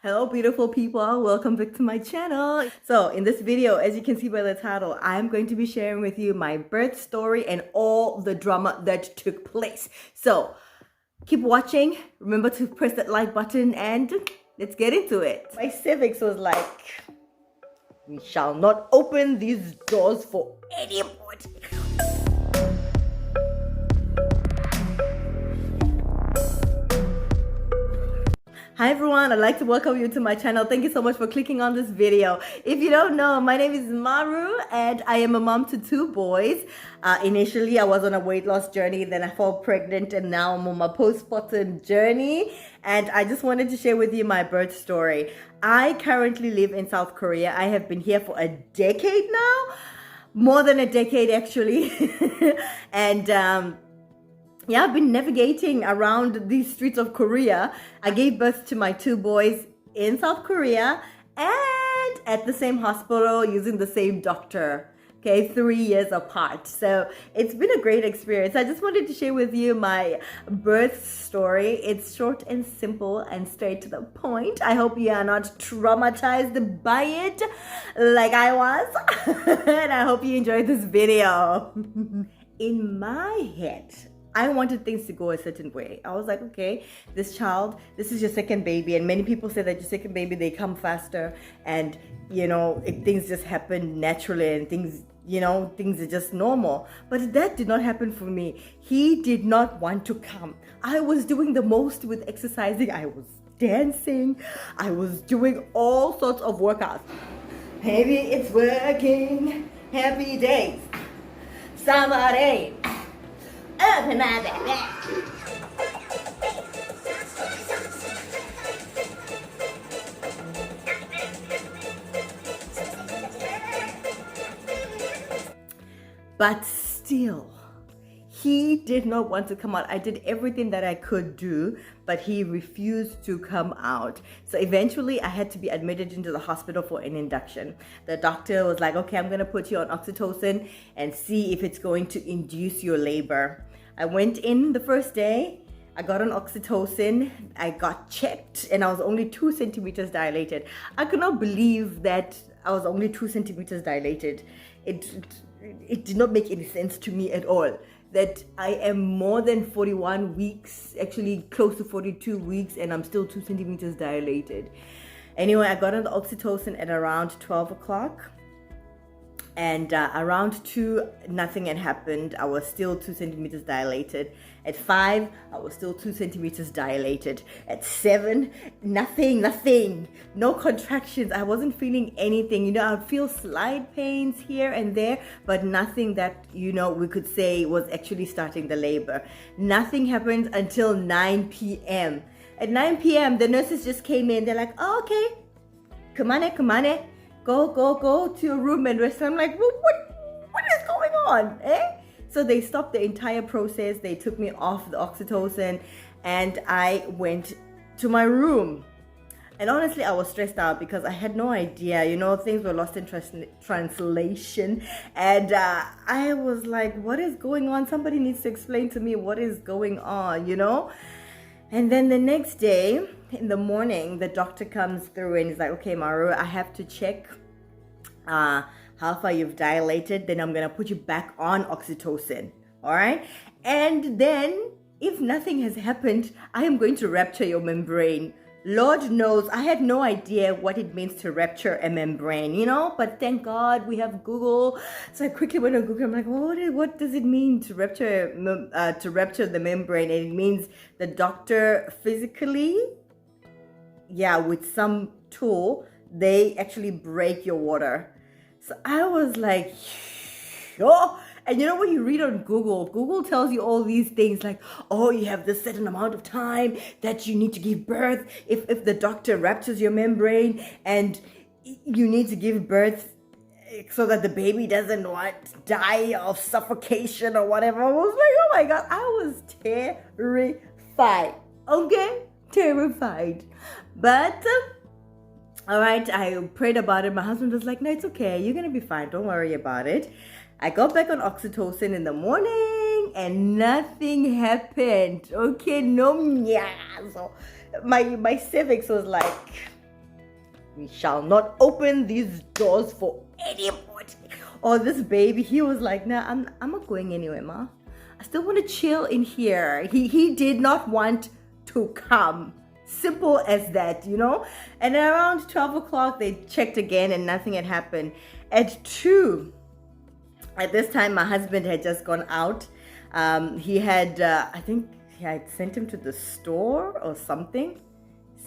Hello beautiful people, welcome back to my channel. So in this video, as you can see by the title, I'm going to be sharing with you my birth story and all the drama that took place. So keep watching, remember to press that like button and let's get into it. My civics was like, we shall not open these doors for anybody. Hi everyone, I'd like to welcome you to my channel. Thank you so much for clicking on this video. If you don't know, my name is Maru and I am a mom to two boys. Initially, I was on a weight loss journey, then I fell pregnant and now I'm on my postpartum journey. And I just wanted to share with you my birth story. I currently live in South Korea. I have been here for a decade now, more than a decade actually. And yeah, I've been navigating around these streets of Korea. I gave birth to my two boys in South Korea and at the same hospital using the same doctor. Okay, 3 years apart. So it's been a great experience. I just wanted to share with you my birth story. It's short and simple and straight to the point. I hope you are not traumatized by it like I was. And I hope you enjoyed this video. In my head, I wanted things to go a certain way. I was like, okay, this is your second baby. And many people say that your second baby, they come faster. And, things just happen naturally and things are just normal. But that did not happen for me. He did not want to come. I was doing the most with exercising. I was dancing. I was doing all sorts of workouts. Maybe it's working. Happy days. Summer day. Open my back. But still, he did not want to come out. I did everything that I could do, but he refused to come out. So eventually I had to be admitted into the hospital for an induction. The doctor was like, okay, I'm going to put you on oxytocin and see if it's going to induce your labor. I went in the first day, I got on oxytocin, I got checked, and I was only 2 centimeters dilated. I could not believe that I was only 2 centimeters dilated. It did not make any sense to me at all. That I am more than 41 weeks, actually close to 42 weeks, and I'm still 2 centimeters dilated. Anyway, I got on the oxytocin at around 12 o'clock. And around 2, nothing had happened. I was still 2 centimeters dilated. At 5, I was still 2 centimeters dilated. At 7, nothing. No contractions. I wasn't feeling anything. I'd feel slight pains here and there, but nothing that, we could say was actually starting the labor. Nothing happened until 9 p.m. At 9 p.m., the nurses just came in. They're like, oh, okay, come on. Go to your room and rest. I'm like, well, what is going on, eh? So they stopped the entire process. They took me off the oxytocin and I went to my room. And honestly, I was stressed out because I had no idea, things were lost in translation. And I was like, what is going on? Somebody needs to explain to me what is going on, And then the next day in the morning, the doctor comes through and he's like, okay, Maru, I have to check how far you've dilated. Then I'm going to put you back on oxytocin. All right. And then if nothing has happened, I am going to rupture your membrane. Lord knows, I had no idea what it means to rupture a membrane, but thank God we have Google. So I quickly went on Google. I'm like, what does it mean to rupture the membrane? And it means the doctor physically, with some tool, they actually break your water. So I was like, oh. And when you read on Google tells you all these things like, oh, you have this certain amount of time that you need to give birth. If the doctor ruptures your membrane and you need to give birth so that the baby doesn't die of suffocation or whatever. I was like, oh my God, I was terrified. Okay, terrified. But all right, I prayed about it. My husband was like, no, it's okay. You're going to be fine. Don't worry about it. I got back on oxytocin in the morning and nothing happened. Okay, no, yeah. So my cervix was like, we shall not open these doors for anybody. Or this baby, he was like, nah, I'm not going anywhere, ma. I still want to chill in here. He did not want to come. Simple as that, you know. And around 12 o'clock, they checked again and nothing had happened. At 2, at this time, my husband had just gone out. He had, I think I had sent him to the store or something.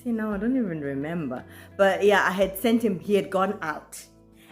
See, now I don't even remember. But yeah, I had sent him, he had gone out.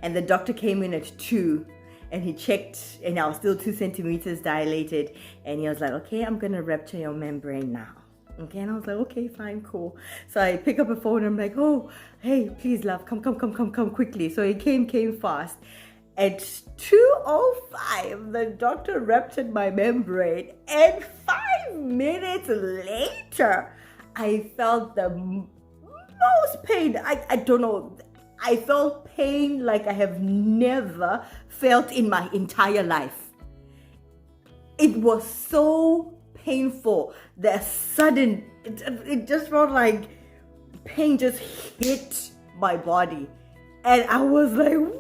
And the doctor came in at 2 and he checked, and I was still 2 centimeters dilated. And he was like, okay, I'm going to rupture your membrane now. Okay, and I was like, okay, fine, cool. So I pick up a phone and I'm like, oh, hey, please, love, come quickly. So he came fast. At 2:05, the doctor ruptured my membrane. And 5 minutes later, I felt the most pain. I don't know. I felt pain like I have never felt in my entire life. It was so painful. The sudden, it just felt like pain just hit my body. And I was like, what?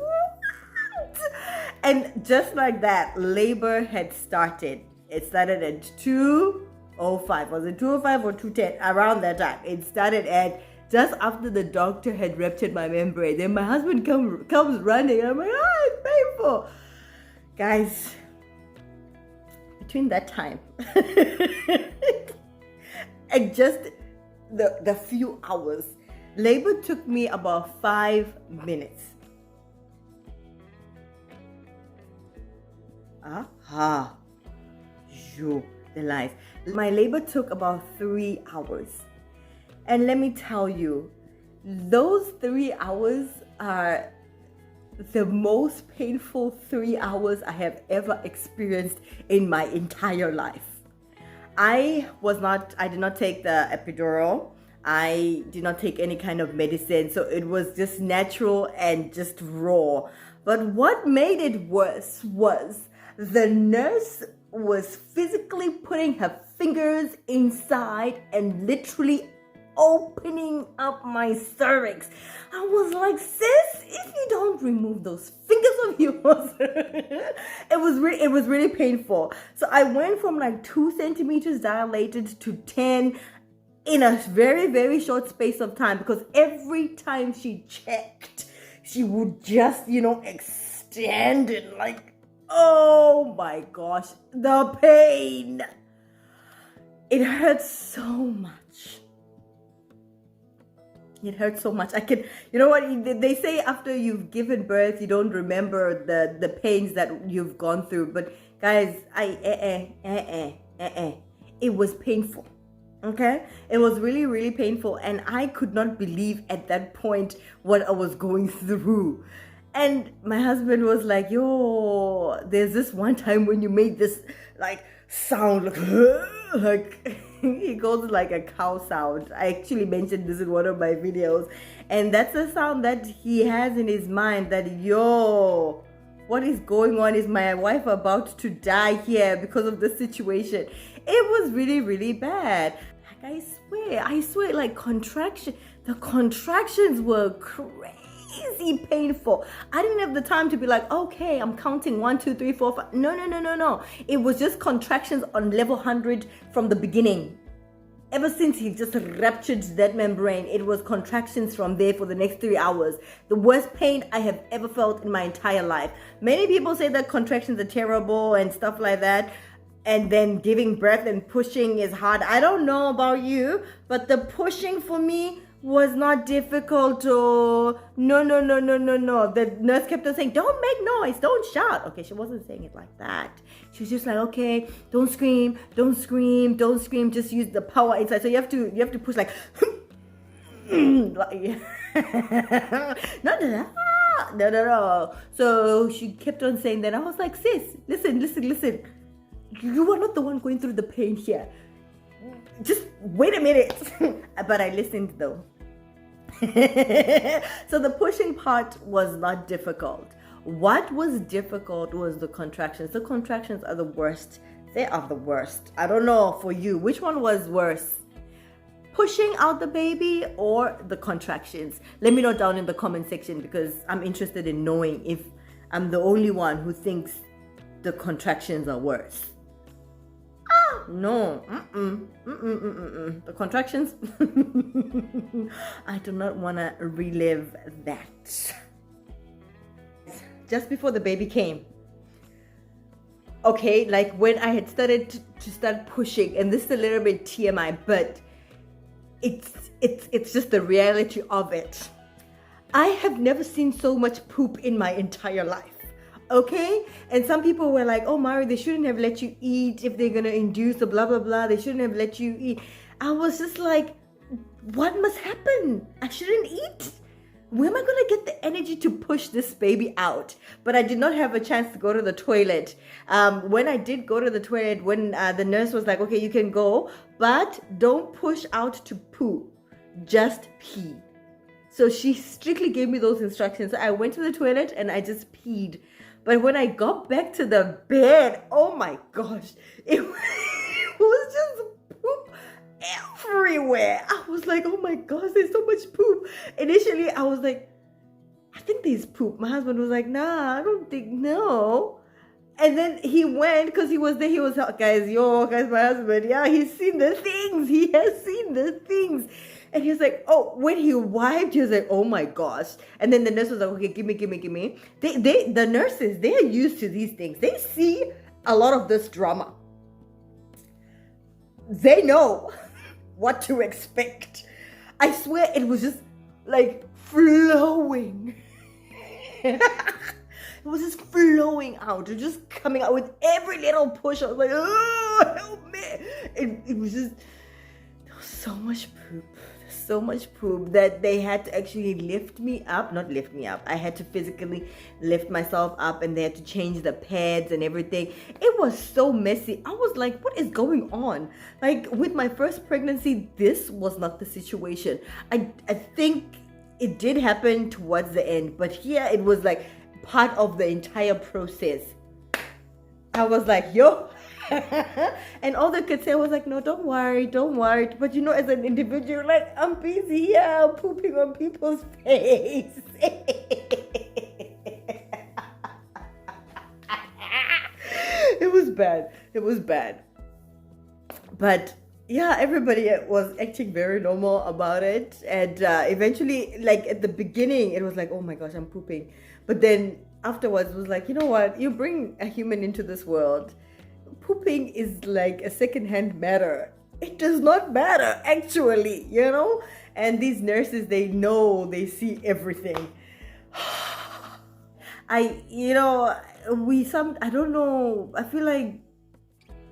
And just like that, labor had started. It started at 2:05. Was it 2:05 or 2:10? Around that time. It started at just after the doctor had ruptured my membrane. Then my husband comes running. And I'm like, it's painful. Guys, between that time and just the few hours, labor took me about 5 minutes. The lies. My labor took about 3 hours. And let me tell you, those 3 hours are the most painful 3 hours I have ever experienced in my entire life. I did not take the epidural. I did not take any kind of medicine. So it was just natural and just raw. But what made it worse was the nurse was physically putting her fingers inside and literally opening up my cervix. I was like, sis, if you don't remove those fingers of yours, it was really painful. So I went from like 2 centimeters dilated to 10 in a very, very short space of time, because every time she checked, she would just, extend it like, oh my gosh, the pain. It hurts so much. It hurts so much. You know what? They say after you've given birth, you don't remember the pains that you've gone through. But guys, it was painful. Okay? It was really, really painful. And I could not believe at that point what I was going through. And my husband was like, yo, there's this one time when you made this like sound like he calls it like a cow sound. I actually mentioned this in one of my videos, and that's the sound that he has in his mind, that what is going on? Is my wife about to die here because of the situation? It was really, really bad. Like I swear, like the contractions were crazy painful. I didn't have the time to be like, okay, I'm counting 1, 2, 3, 4, 5. No. It was just contractions on level 100 from the beginning. Ever since he just ruptured that membrane, it was contractions from there for the next 3 hours. The worst pain I have ever felt in my entire life. Many people say that contractions are terrible and stuff like that, and then giving birth and pushing is hard. I don't know about you, but the pushing for me was not difficult. No. The nurse kept on saying, don't make noise, don't shout. Okay, she wasn't saying it like that. She was just like, okay, don't scream, just use the power inside. So you have to push like no. So she kept on saying that. I was like, sis, listen. You are not the one going through the pain here. Just wait a minute. But I listened though. So the pushing part was not difficult. What was difficult was the contractions. The contractions are the worst. They are the worst. I don't know for you, which one was worse? pushing out the baby or the contractions? Let me know down in the comment section, because I'm interested in knowing if I'm the only one who thinks the contractions are worse. No, the contractions. I do not want to relive that. Just before the baby came, okay, like when I had started to start pushing, and this is a little bit TMI, but it's just the reality of it. I have never seen so much poop in my entire life. Okay? And some people were like, oh, Maru, they shouldn't have let you eat if they're going to induce the blah, blah, blah. They shouldn't have let you eat. I was just like, what must happen? I shouldn't eat. Where am I going to get the energy to push this baby out? But I did not have a chance to go to the toilet. When I did go to the toilet, when the nurse was like, okay, you can go, but don't push out to poo. Just pee. So she strictly gave me those instructions. I went to the toilet and I just peed. But when I got back to the bed, oh my gosh, it was just poop everywhere. I was like, oh my gosh, there's so much poop. Initially, I was like, I think there's poop. My husband was like, nah, I don't think, no. And then he went, because he was there, he was like, guys, my husband, yeah, he's seen the things. He has seen the things. And he was like, oh, when he wiped, he was like, oh my gosh. And then the nurse was like, okay, give me. The nurses, they're used to these things. They see a lot of this drama. They know what to expect. I swear it was just like flowing. It was just flowing out. It was just coming out with every little push. I was like, oh, help me. It was just, there was so much poop. So much poop that they had to actually not lift me up. I had to physically lift myself up, and they had to change the pads and everything. It was so messy. I was like, what is going on? Like with my first pregnancy, this was not the situation. I think it did happen towards the end, but here it was like part of the entire process. I was like, yo. And all they could say was like, no, don't worry. But as an individual, like, I'm busy here, I'm pooping on people's face. It was bad. But yeah, everybody was acting very normal about it. And eventually, like at the beginning, it was like, oh my gosh, I'm pooping. But then afterwards, it was like, you know what? You bring a human into this world. Pooping is like a second-hand matter. It does not matter, actually, And these nurses, they know, they see everything. I don't know. I feel like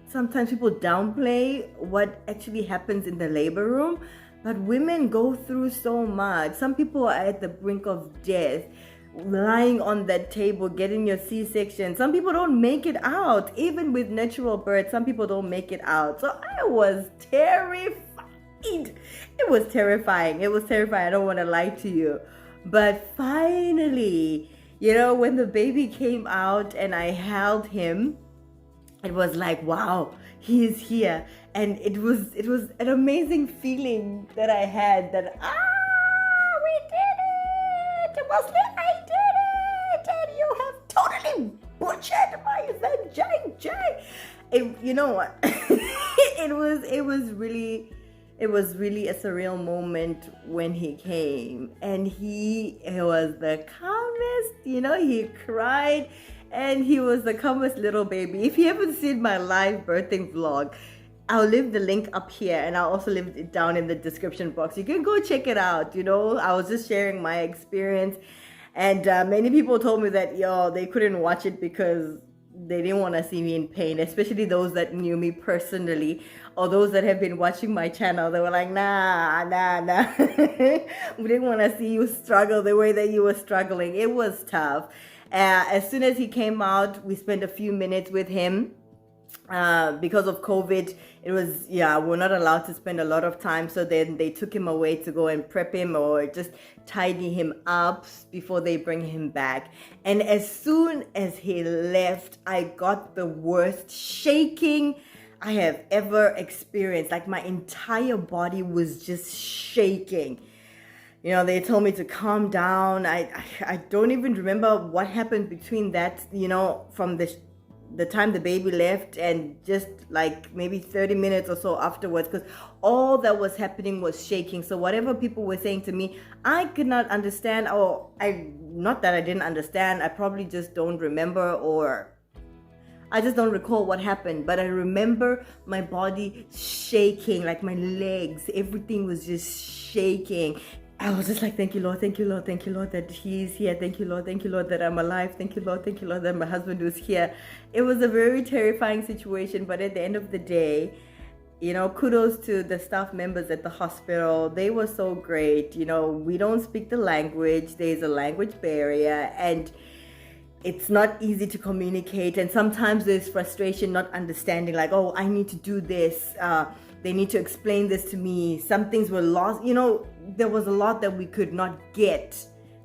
sometimes people downplay what actually happens in the labor room, but women go through so much. Some people are at the brink of death, lying on that table, getting your C-section. Some people don't make it out. Even with natural birth, some people don't make it out. So I was terrified. It was terrifying. I don't want to lie to you. But finally, when the baby came out and I held him, it was like, wow, he's here. And it was an amazing feeling that I had that, we did it. It was like, I did it. And you have totally butchered my vagina. You know what? It was really a surreal moment when he came, and he was the calmest, he cried, and he was the calmest little baby. If you haven't seen my live birthing vlog, I'll leave the link up here, and I'll also leave it down in the description box. You can go check it out. I was just sharing my experience, and many people told me that they couldn't watch it because they didn't want to see me in pain, especially those that knew me personally, or those that have been watching my channel. They were like, nah. We didn't want to see you struggle the way that you were struggling. It was tough. As soon as he came out, we spent a few minutes with him. Because of COVID, we're not allowed to spend a lot of time. So then they took him away to go and prep him or just tidy him up before they bring him back. And as soon as he left, I got the worst shaking. I have ever experienced. Like my entire body was just shaking. You know, they told me to calm down. I don't even remember what happened between that, you know, from the time the baby left and just like maybe 30 minutes or so afterwards, because all that was happening was shaking. So whatever people were saying to me, I could not understand, or not that I didn't understand, I probably just don't remember, or I just don't recall what happened, but I remember my body shaking, like my legs, everything was just shaking. I was just like, thank you, Lord, thank you, Lord, thank you, Lord, that He's here. Thank you, Lord, that I'm alive. Thank you, Lord, that my husband was here. It was a very terrifying situation, but at the end of the day, you know, kudos to the staff members at the hospital. They were so great. You know, we don't speak the language. There's a language barrier, and it's not easy to communicate. And sometimes there's frustration, not understanding, like, oh, I need to do this. They need to explain this to me. Some things were lost. You know, there was a lot that we could not get.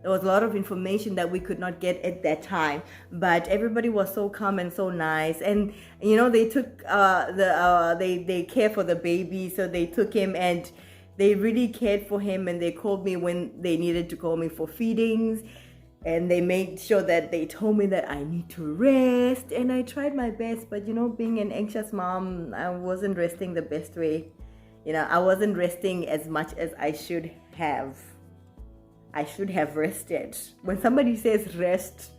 There was a lot of information that we could not get at that time. But everybody was so calm and so nice. And, you know, they took they care for the baby. So they took him and they really cared for him. And they called me when they needed to call me for feedings. And they made sure that they told me that I need to rest. And I tried my best. But, you know, being an anxious mom, I wasn't resting the best way. You know, I wasn't resting as much as I should have. I should have rested. When somebody says rest,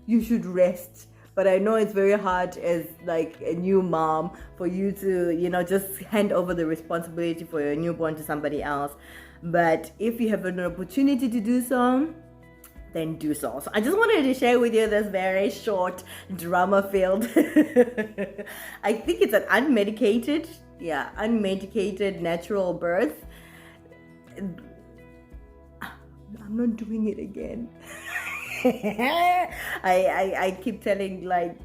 you should rest. But I know it's very hard as like a new mom for you to, you know, just hand over the responsibility for your newborn to somebody else. But if you have an opportunity to do so, then do so. So I just wanted to share with you this very short drama-filled I think it's an unmedicated natural birth. I'm not doing it again. I keep telling like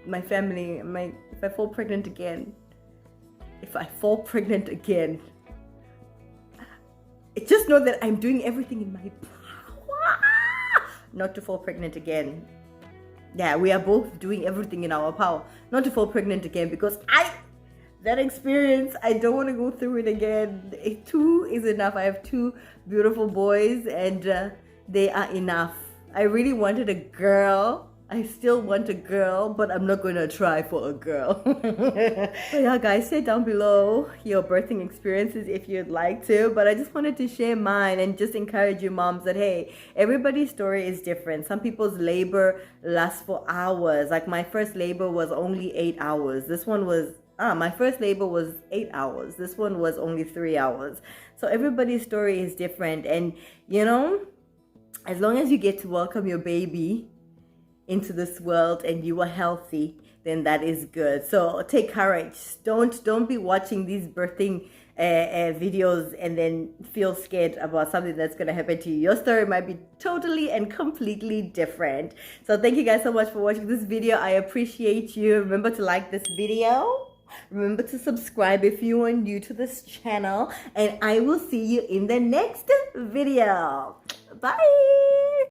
my family, if I fall pregnant again, just know that I'm doing everything in my power not to fall pregnant again. Yeah, we are both doing everything in our power not to fall pregnant again, because that experience, I don't want to go through it again. 2 is enough. I have 2 beautiful boys and they are enough. I really wanted a girl. I still want a girl, but I'm not going to try for a girl. So yeah, guys, say down below your birthing experiences if you'd like to. But I just wanted to share mine and just encourage you moms that, hey, everybody's story is different. Some people's labor lasts for hours. Like my first labor was only 8 hours. This one was, my first labor was 8 hours. This one was only 3 hours. So everybody's story is different. And, you know, as long as you get to welcome your baby into this world and you are healthy, then that is good. So take courage. Don't be watching these birthing videos and then feel scared about something that's going to happen to you. Your story might be totally and completely different. So thank you guys so much for watching this video. I appreciate you. Remember to like this video. Remember to subscribe if you are new to this channel, and I will see you in the next video. Bye.